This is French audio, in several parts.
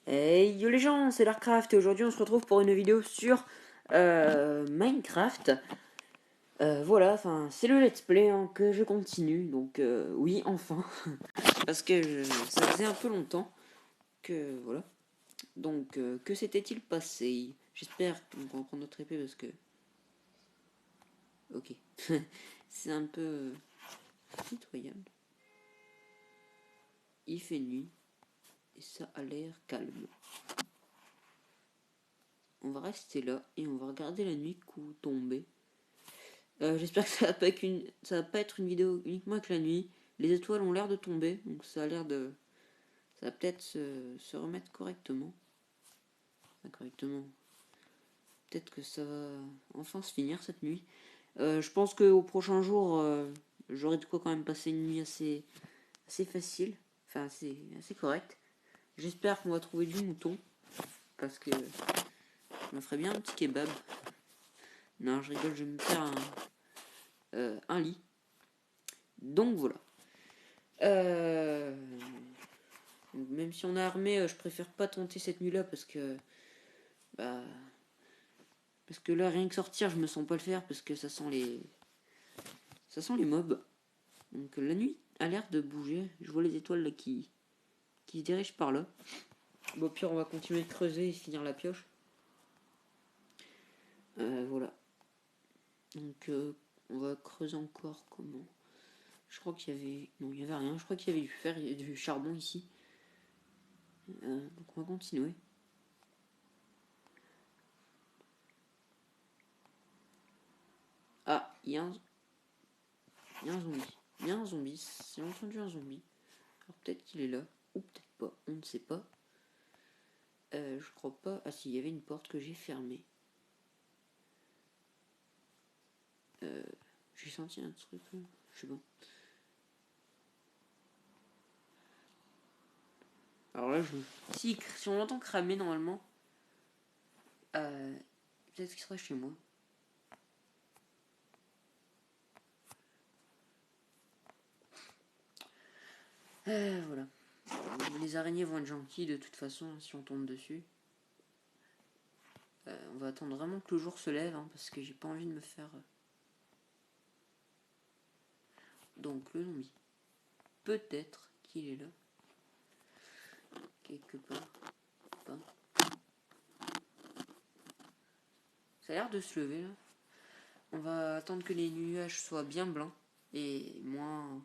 Hey yo les gens, c'est Larcraft et aujourd'hui on se retrouve pour une vidéo sur Minecraft. Voilà, enfin c'est le let's play hein, que je continue, donc oui enfin, parce que ça faisait un peu longtemps que voilà. Donc que s'était-il passé? J'espère qu'on va prendre notre épée parce que... Ok, c'est un peu pitoyable. Il fait nuit et ça a l'air calme. On va rester là et on va regarder la nuit tomber. J'espère que ça va pas être une vidéo uniquement avec la nuit. Les étoiles ont l'air de tomber, donc ça a l'air de... Ça va peut-être se remettre correctement. Enfin, correctement. Peut-être que ça va enfin se finir cette nuit. Je pense qu'au prochain jour, j'aurai de quoi quand même passer une nuit assez facile. Enfin, assez correcte. J'espère qu'on va trouver du mouton. Parce que je me ferais bien un petit kebab. Non, je rigole, je vais me faire un lit. Donc voilà. Euh, Même si on est armé, je préfère pas tenter cette nuit-là bah, parce que là, rien que sortir, je me sens pas le faire parce que ça sent les mobs. Donc la nuit a l'air de bouger. Je vois les étoiles là qui se dirigent par là. Bon, au pire, on va continuer de creuser et finir la pioche. Voilà. Donc on va creuser encore comment. Je crois qu'il y avait... Non, il y avait rien. Je crois qu'il y avait du fer et du charbon ici. Donc on va continuer. Ah, il y a un zombie. Il y a un zombie. J'ai entendu un zombie. Alors peut-être qu'il est là. Ou peut-être pas. On ne sait pas. Je crois pas. Ah si, il y avait une porte que j'ai fermée. Euh, j'ai senti un truc. Je sais pas. Alors là, si on l'entend cramer normalement, peut-être qu'il sera chez moi. Voilà. Les araignées vont être gentilles de toute façon si on tombe dessus. On va attendre vraiment que le jour se lève hein, parce que j'ai pas envie de me faire. Donc le zombie. Peut-être qu'il est là. Quelque part. Pas. Ça a l'air de se lever là. On va attendre que les nuages soient bien blancs et moins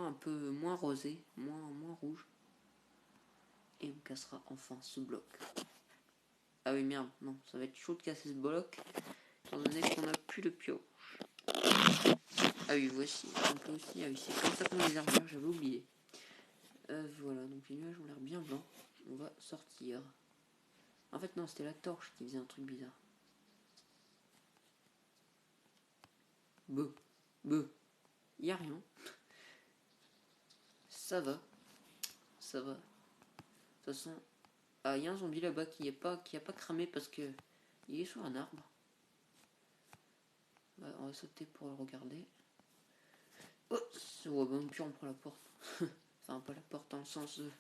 un peu moins rosé, moins rouge. Et on cassera enfin ce bloc. Ah oui merde, non, ça va être chaud de casser ce bloc, étant donné qu'on n'a plus de pioche. Ah oui, voici, on peut aussi, ah oui, c'est comme ça qu'on les armures, j'avais oublié. Voilà, donc les nuages ont l'air bien blancs. On va sortir. En fait non, c'était la torche qui faisait un truc bizarre. Beuh, y a rien. Ça va, ça va. De toute façon, ah, y a un zombie là-bas qui a pas cramé parce que il est sur un arbre. On va sauter pour le regarder. Oh, bon, puis on prend la porte. Enfin, pas la porte dans le sens de...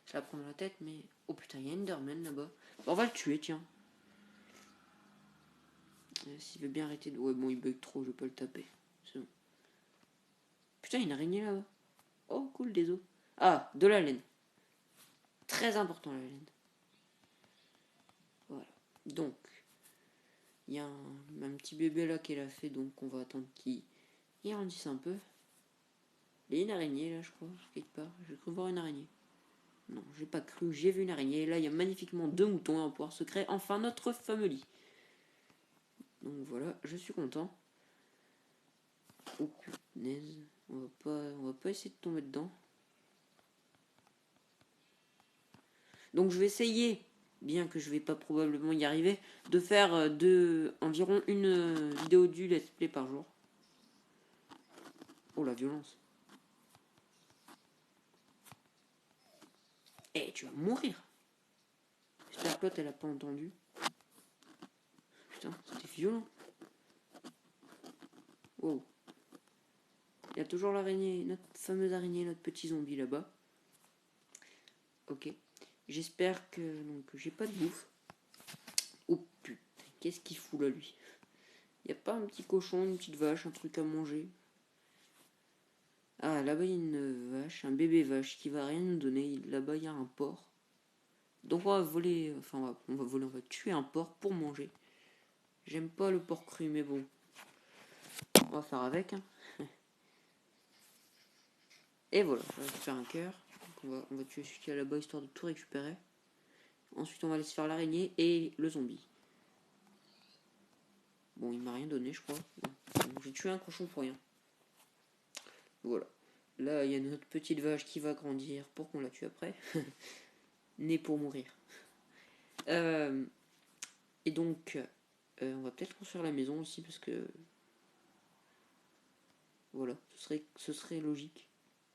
Je la prends dans la tête, mais... Oh putain, il y a Enderman là-bas. On va le tuer, tiens. S'il veut bien arrêter de... Ouais, bon, il bug trop, je vais pas le taper. C'est bon. Putain, il y a une araignée là-bas. Oh, cool, des os. Ah, de la laine. Très important, la laine. Voilà. Donc, il y a un petit bébé là qui l'a fait, donc on va attendre qu'il grandisse un peu. Il y a une araignée là, je crois, quelque part. J'ai cru voir une araignée. Non, j'ai pas cru, j'ai vu une araignée. Et là, il y a magnifiquement 2 moutons. On va pouvoir se créer enfin notre fameux lit. Donc voilà, je suis content. Oh punaise, on va pas essayer de tomber dedans. Donc je vais essayer, bien que je vais pas probablement y arriver, de faire environ une vidéo du let's play par jour. Oh la violence. Eh, tu vas mourir. J'espère que l'autre elle a pas entendu. Putain, c'était violent. Wow. Il y a toujours l'araignée, notre fameuse araignée, notre petit zombie là-bas. Ok. J'espère que donc j'ai pas de bouffe. Oh putain, qu'est-ce qu'il fout là lui? Y a pas un petit cochon, une petite vache, un truc à manger? Ah, là-bas il y a une vache, un bébé vache qui va rien nous donner. Là-bas il y a un porc. Donc on va voler, enfin on va tuer un porc pour manger. J'aime pas le porc cru, mais bon, on va faire avec. Hein. Et voilà, je récupère un cœur. On va tuer celui qui est là-bas histoire de tout récupérer. Ensuite on va laisser faire l'araignée et le zombie. Bon, il m'a rien donné, je crois. Bon, j'ai tué un cochon pour rien. Voilà. Là, il y a notre petite vache qui va grandir pour qu'on la tue après. Née pour mourir. Et donc, on va peut-être construire la maison aussi parce que... Voilà, ce serait logique.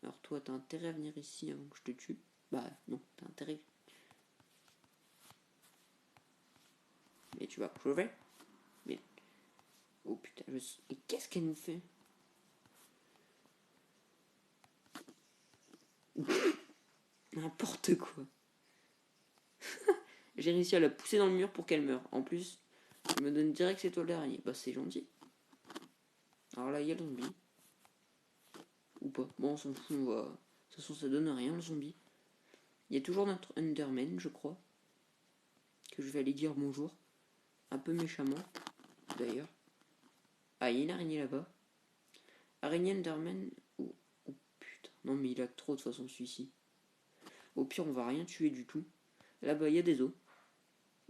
Alors toi, t'as intérêt à venir ici avant que je te tue. Bah non, t'as intérêt. Mais tu vas crever. Mais... Oh putain, Et qu'est-ce qu'elle nous fait? N'importe quoi. J'ai réussi à la pousser dans le mur pour qu'elle meure. En plus, elle me donne direct ses toiles d'araignée. Bah c'est gentil. Alors là, il y a le zombie. Ou pas. Bon, on s'en fout. De toute façon, ça donne rien, le zombie. Il y a toujours notre Enderman, je crois. Que je vais aller dire bonjour. Un peu méchamment, d'ailleurs. Ah, il y a une araignée là-bas. Araignée Enderman. Oh, oh putain. Non, mais il a trop de toute façon, celui-ci. Au pire, on va rien tuer du tout. Là-bas, il y a des os.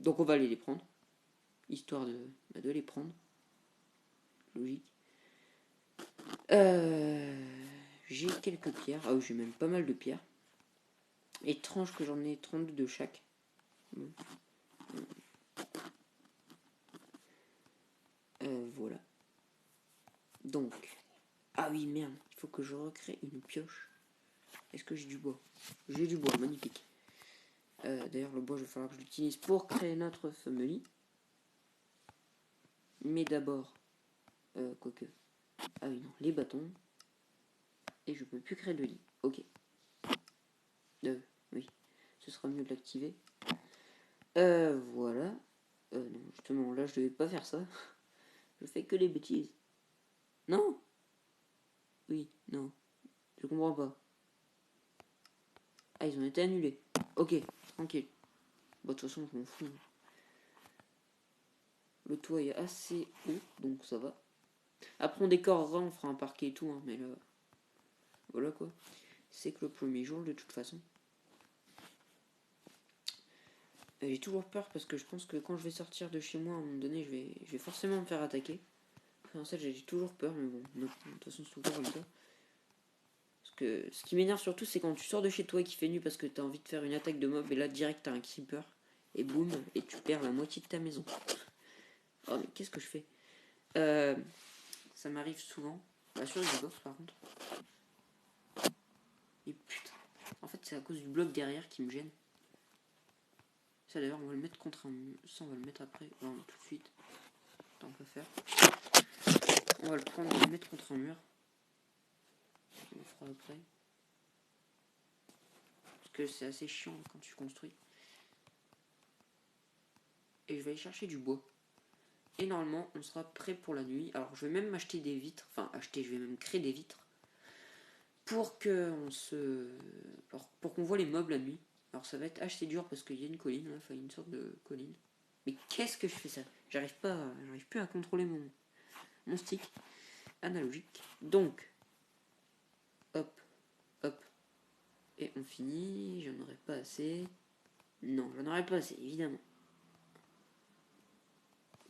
Donc, on va aller les prendre. Histoire de les prendre. Logique. J'ai quelques pierres. Ah oui, j'ai même pas mal de pierres. Étrange que j'en ai 32 de chaque. Bon. Voilà. Donc. Ah oui, merde. Il faut que je recrée une pioche. Est-ce que j'ai du bois? J'ai du bois, magnifique. D'ailleurs, le bois, je vais falloir que je l'utilise pour créer notre fameux lit. Mais d'abord, quoique. Ah oui, non, les bâtons. Et je peux plus créer de lit. Ok. Oui, ce sera mieux de l'activer. Voilà. Non, justement, là, je devais pas faire ça. Je fais que les bêtises. Non. Oui, non. Je comprends pas. Ah, ils ont été annulés. Ok, tranquille. Bon, de toute façon, je m'en fous. Le toit est assez haut, donc ça va. Après, on décorera, on fera un parquet et tout, hein, mais là... Voilà, quoi. C'est que le premier jour, de toute façon. J'ai toujours peur parce que je pense que quand je vais sortir de chez moi, à un moment donné, je vais forcément me faire attaquer. Enfin, ça, j'ai toujours peur, mais bon, de toute façon, c'est toujours le cas. Parce que ce qui m'énerve surtout, c'est quand tu sors de chez toi et qu'il fait nuit parce que t'as envie de faire une attaque de mob, et là, direct, t'as un creeper, et boum, et tu perds la moitié de ta maison. Oh, mais qu'est-ce que je fais? Ça m'arrive souvent. Bah, sur les box, par contre. Et putain. En fait, c'est à cause du bloc derrière qui me gêne. Ça, d'ailleurs, on va le mettre contre un mur. Ça, on va le mettre après. Non, tout de suite. Tant qu'à faire. On va le prendre et le mettre contre un mur. On le fera après. Parce que c'est assez chiant quand tu construis. Et je vais aller chercher du bois. Et normalement, on sera prêt pour la nuit. Alors, je vais même m'acheter des vitres. Enfin, je vais même créer des vitres. Pour qu'on voit les mobs la nuit. Alors, ça va être assez dur parce qu'il y a une colline. Enfin, une sorte de colline. Mais qu'est-ce que je fais ça? J'arrive plus à contrôler mon stick analogique. Donc, hop, hop. Et on finit. J'en aurais pas assez. Non, j'en aurais pas assez, évidemment.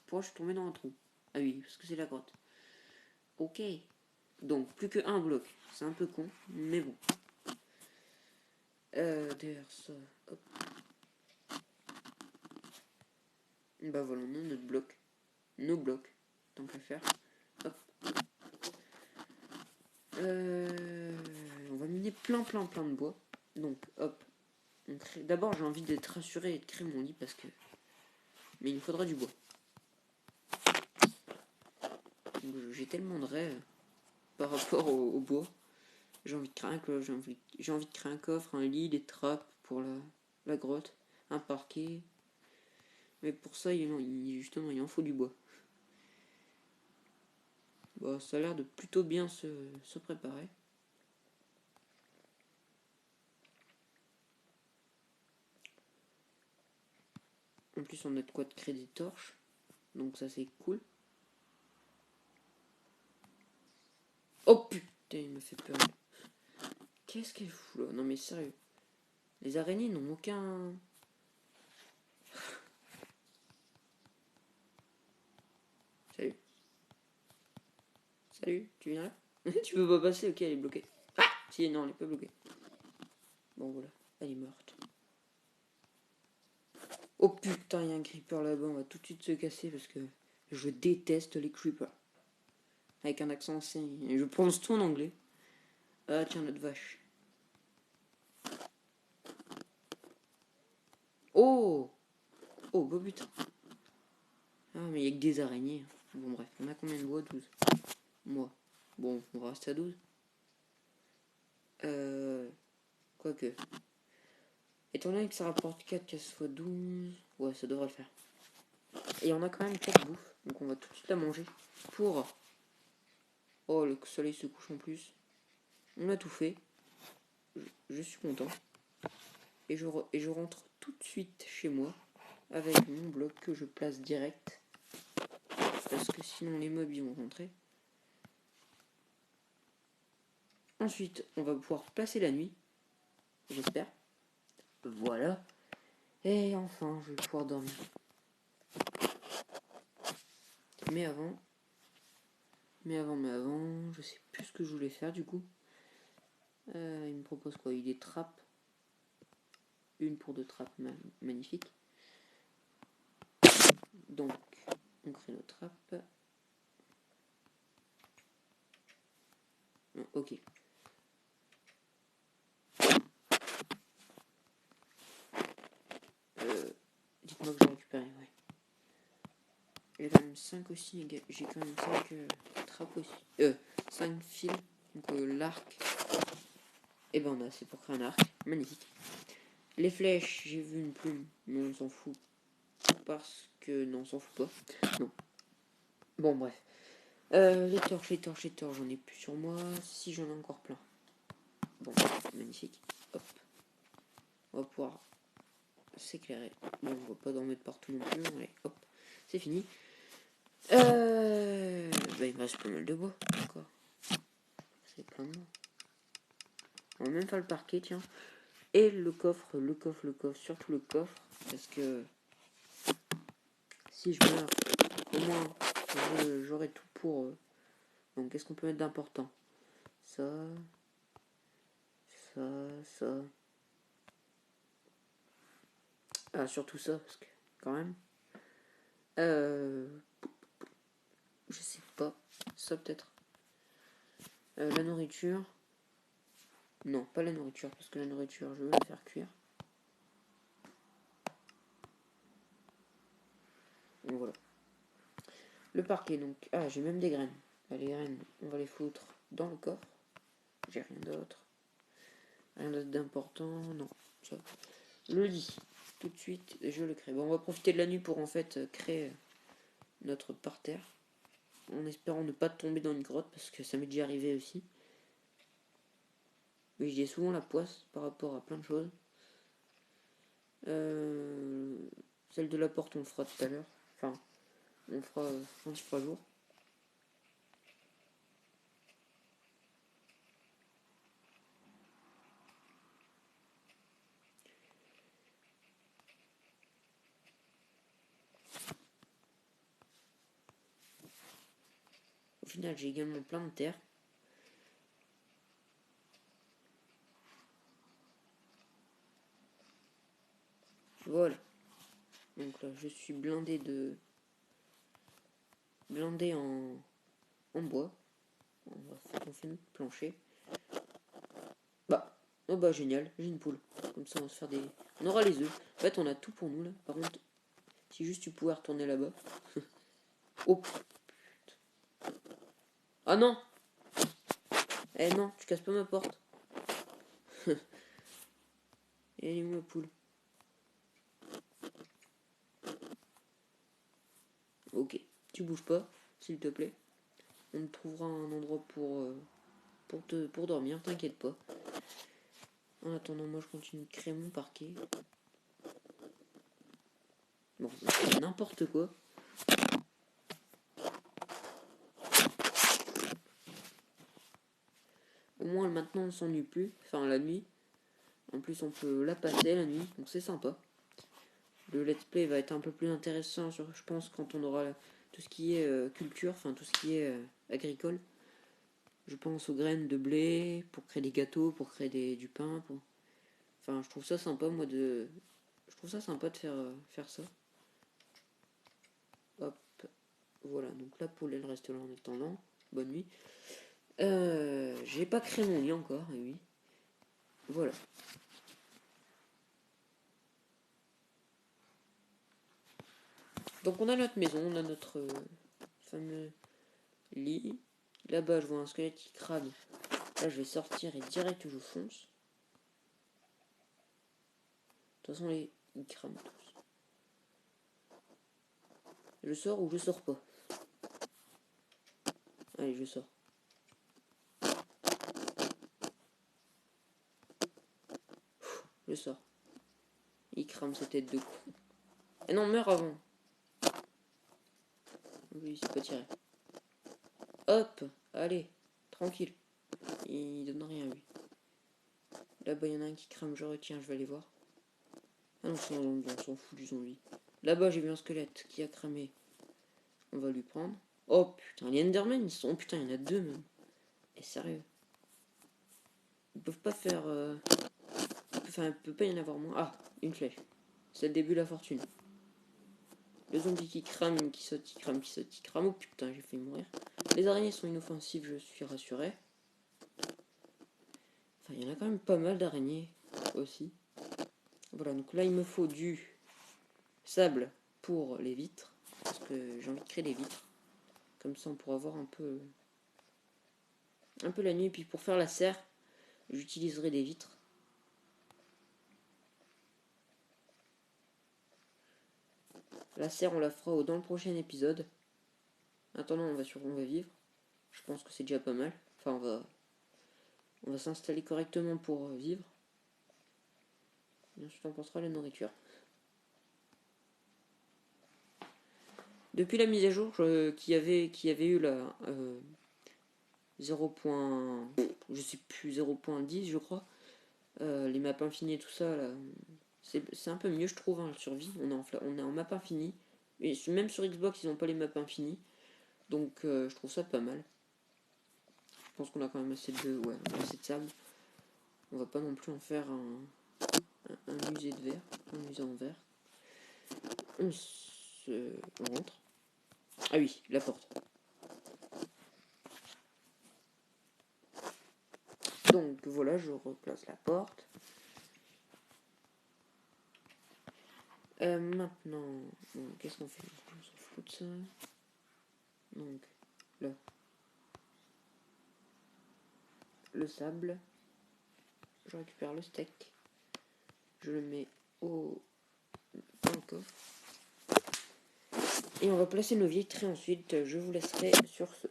Pourquoi je suis tombé dans un trou? Ah oui, parce que c'est la grotte. Ok. Donc, plus que un bloc. C'est un peu con, mais bon. D'ailleurs, ça, hop. Bah voilà, on a notre bloc. Nos blocs, tant qu'à faire. Hop. On va miner plein de bois. Donc, hop. D'abord, j'ai envie d'être rassuré et de créer mon lit parce que... Mais il me faudra du bois. J'ai tellement de rêves par rapport au bois. J'ai envie de créer un coffre, un lit, des trappes pour la grotte, un parquet. Mais pour ça, justement, il en faut du bois. Bon, ça a l'air de plutôt bien se préparer. En plus, on a de quoi de créer des torches. Donc ça, c'est cool. Oh putain, il me fait peur. Qu'est-ce qu'elle fout là? Non mais sérieux. Les araignées n'ont aucun... Salut. Salut, tu viens là? Tu peux pas passer? Ok, elle est bloquée. Ah! Si, non, elle est pas bloquée. Bon, voilà, elle est morte. Oh putain, il y a un creeper là-bas, on va tout de suite se casser parce que je déteste les creepers. Avec un accent ancien, je prononce tout en anglais. Ah tiens, notre vache. Oh! Oh, bah putain. Ah, mais il y a que des araignées. Bon, bref, on a combien de bois? 12. Moi. Bon, on va rester à 12. Quoique. Étant donné que ça rapporte 4 casse fois 12. Ouais, ça devrait le faire. Et on a quand même 4 bouffes. Donc on va tout de suite la manger. Pour... Oh, le soleil se couche en plus. On a tout fait. Je suis content. Et je rentre tout de suite chez moi. Avec mon bloc que je place direct. Parce que sinon les mobs ils vont rentrer. Ensuite, on va pouvoir passer la nuit. J'espère. Voilà. Et enfin, je vais pouvoir dormir. Mais avant, je sais plus ce que je voulais faire du coup. Il me propose quoi? Il des trappes. Une pour 2 trappes, magnifique. Donc, on crée nos trappes. Ok. Dites-moi que j'ai récupéré, ouais. J'ai quand même 5 aussi, j'ai quand même 5 trappes aussi. 5 fils, donc l'arc. Et ben on a assez pour créer un arc, magnifique. Les flèches, j'ai vu une plume, mais on s'en fout. Parce que, non, on s'en fout pas. Non. Bon, bref. Les torches, j'en ai plus sur moi. Si j'en ai encore plein. Bon, magnifique. Hop. On va pouvoir s'éclairer. Bon, on va pas en mettre partout non plus. Allez, hop. C'est fini. Bah, il me reste pas mal de bois. Encore. C'est plein de bois. On va même faire le parquet, tiens. Et le coffre. Surtout le coffre. Parce que si je meurs, au moins, j'aurai tout pour... Donc, qu'est-ce qu'on peut mettre d'important? Ça... Ça... Ah, surtout ça, parce que, quand même... Je sais pas. Ça, peut-être. La nourriture... Non, pas la nourriture, parce que la nourriture, je veux la faire cuire. Donc, voilà. Le parquet, donc... Ah, j'ai même des graines. Ah, les graines, on va les foutre dans le coffre. J'ai rien d'autre. Rien d'autre d'important, non. Ça. Le lit, tout de suite, je le crée. Bon, on va profiter de la nuit pour en fait créer notre parterre. En espérant ne pas tomber dans une grotte, parce que ça m'est déjà arrivé aussi. Mais j'ai souvent la poisse par rapport à plein de choses. Celle de la porte, on le fera tout à l'heure. Enfin, on le fera dans 3 jours. Au final, j'ai également plein de terre. Voilà. Donc là, je suis blindé en bois. On fait notre plancher. Bah, oh bah génial, j'ai une poule. Comme ça, on va se faire des... On aura les œufs. En fait, on a tout pour nous, là. Par contre, si juste tu pouvais retourner là-bas. Oh, putain. Ah non! Eh non, tu casses pas ma porte. Et elle est où la poule? Ok, tu bouges pas, s'il te plaît. On trouvera un endroit pour dormir, t'inquiète pas. En attendant, moi je continue de créer mon parquet. Bon, c'est n'importe quoi. Au moins maintenant on ne s'ennuie plus, enfin la nuit. En plus on peut la passer la nuit, donc c'est sympa. Le let's play va être un peu plus intéressant, je pense, quand on aura tout ce qui est culture, enfin tout ce qui est agricole. Je pense aux graines de blé, pour créer des gâteaux, pour créer du pain. Enfin, je trouve ça sympa, moi, Je trouve ça sympa de faire ça. Hop, voilà, donc la poule, elle reste là en attendant. Bonne nuit. J'ai pas créé mon lit encore, et oui. Voilà. Donc on a notre maison, on a notre fameux lit. Là-bas, je vois un squelette qui crame. Là, je vais sortir et direct, je fonce. De toute façon, ils crament tous. Je sors ou je sors pas? Allez, je sors. Je sors. Il crame sa tête de con. Eh non, meurs avant. Oui, il s'est pas tiré. Hop, allez, tranquille. Il donne rien, lui. Là-bas, il y en a un qui crame, je retiens, je vais aller voir. Ah non, on s'en fout du zombie. Là-bas, j'ai vu un squelette qui a cramé. On va lui prendre. Oh putain, les Endermen, ils sont. Oh putain, il y en a deux même. Et sérieux. Ils peuvent pas faire. Enfin, il peut pas y en avoir moins. Ah, une flèche. C'est le début de la fortune. Le zombie qui crame, qui saute, qui crame, qui saute, qui crame. Oh putain, j'ai failli mourir. Les araignées sont inoffensives, je suis rassuré. Enfin, il y en a quand même pas mal d'araignées aussi. Voilà, donc là, il me faut du sable pour les vitres. Parce que j'ai envie de créer des vitres. Comme ça, on pourra voir un peu la nuit. Et puis pour faire la serre, j'utiliserai des vitres. La serre, on la fera dans le prochain épisode. Attendant, on va vivre. Je pense que c'est déjà pas mal. Enfin, on va s'installer correctement pour vivre. Et ensuite, on pensera à la nourriture. Depuis la mise à jour qui avait eu la 0. Je sais plus 0.10 je crois, les maps infinies et tout ça là, c'est un peu mieux je trouve, hein, la survie. On est en map infini, et même sur Xbox ils n'ont pas les maps infinies, donc je trouve ça pas mal. Je pense qu'on a quand même assez de sable. On va pas non plus en faire un musée de verre, un musée en verre. On rentre. Ah oui, la porte. Donc voilà, je replace la porte. Maintenant, qu'est-ce qu'on fait? On s'en fout de ça. Donc là, le sable. Je récupère le steak. Je le mets dans le coffre. Et on va placer nos vitres et ensuite je vous laisserai sur ce.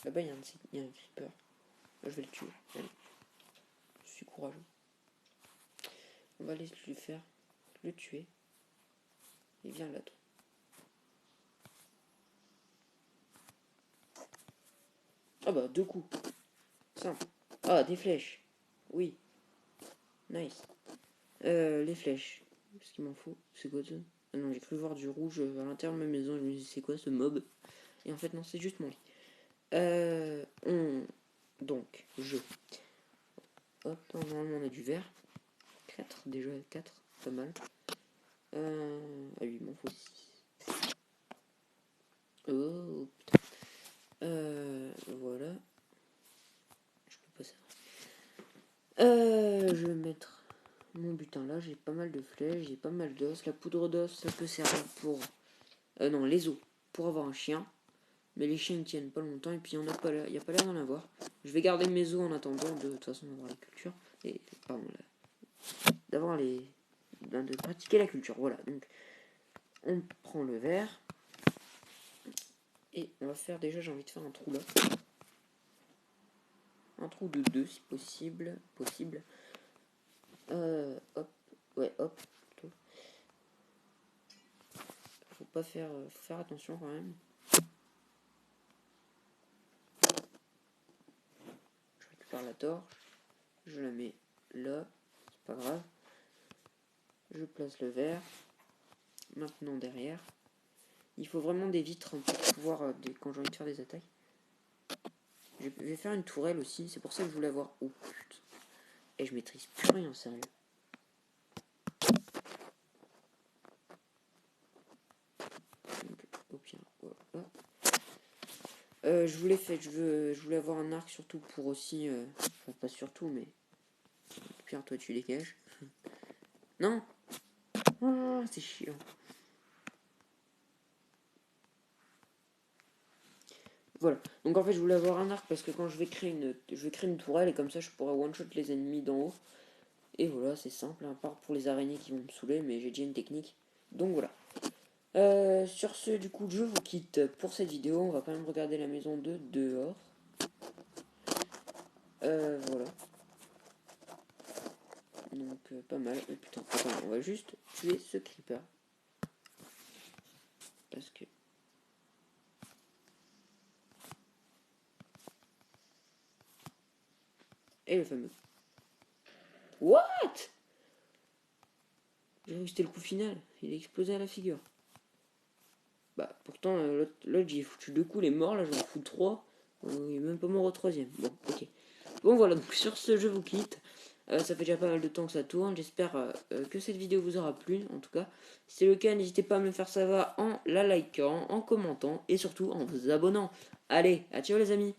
Là-bas il y a un creeper. Là, je vais le tuer. Allez. Je suis courageux. On va laisser lui faire le tuer. Et viens là toi. Ah bah 2 coups. Simple. Ah des flèches. Oui. Nice. Les flèches. Ce qu'il m'en faut. C'est quoi ça? Ah non, j'ai cru voir du rouge à l'intérieur de ma maison. Je me dis c'est quoi ce mob? Et en fait non, c'est juste mon lit. Donc, hop, normalement on a du vert. 4, déjà 4, pas mal. Ah oui, il m'en faut 6. Oh putain. Voilà. Je peux pas ça. Je vais mettre mon butin là. J'ai pas mal de flèches, j'ai pas mal d'os. La poudre d'os, ça peut servir pour. Non, les os, pour avoir un chien. Mais les chiens ne tiennent pas longtemps et puis il n'y a pas l'air d'en avoir. Je vais garder mes os en attendant de toute façon d'avoir la culture. Et pardon, d'avoir de pratiquer la culture. Voilà, donc on prend le verre. Et on va faire déjà, j'ai envie de faire un trou là. Un trou de 2 si possible. Hop, ouais, hop. Faut pas faire, faut faire attention quand même. Je récupère la torche. Je la mets là. C'est pas grave. Je place le verre. Maintenant derrière. Il faut vraiment des vitres pour pouvoir, quand j'ai envie de faire des attaques. Je vais faire une tourelle aussi. C'est pour ça que je voulais avoir... Oh putain. Et je maîtrise plus rien, sérieux. Donc, au pire, voilà. Je voulais avoir un arc surtout pour aussi... enfin, pas surtout, mais... Pierre, toi, tu dégages. Non. Ah, c'est chiant. Voilà. Donc en fait, je voulais avoir un arc parce que quand je vais créer une tourelle et comme ça, je pourrais one-shot les ennemis d'en haut. Et voilà, c'est simple, à part pour les araignées qui vont me saouler, mais j'ai déjà une technique. Donc voilà. Sur ce, du coup, je vous quitte pour cette vidéo. On va quand même regarder la maison de dehors. Voilà. Donc pas mal. Oh putain, attends, on va juste tuer ce creeper. Parce que... Et le fameux. What? J'ai cru que c'était le coup final. Il a explosé à la figure. Bah pourtant l'autre j'y ai foutu 2 coups, il est mort, là j'en fous 3. Il est même pas mort au 3ème. Bon, ok. Bon voilà, donc sur ce je vous quitte. Ça fait déjà pas mal de temps que ça tourne. J'espère que cette vidéo vous aura plu. En tout cas, si c'est le cas, n'hésitez pas à me faire savoir en la likant, en commentant et surtout en vous abonnant. Allez, à ciao les amis.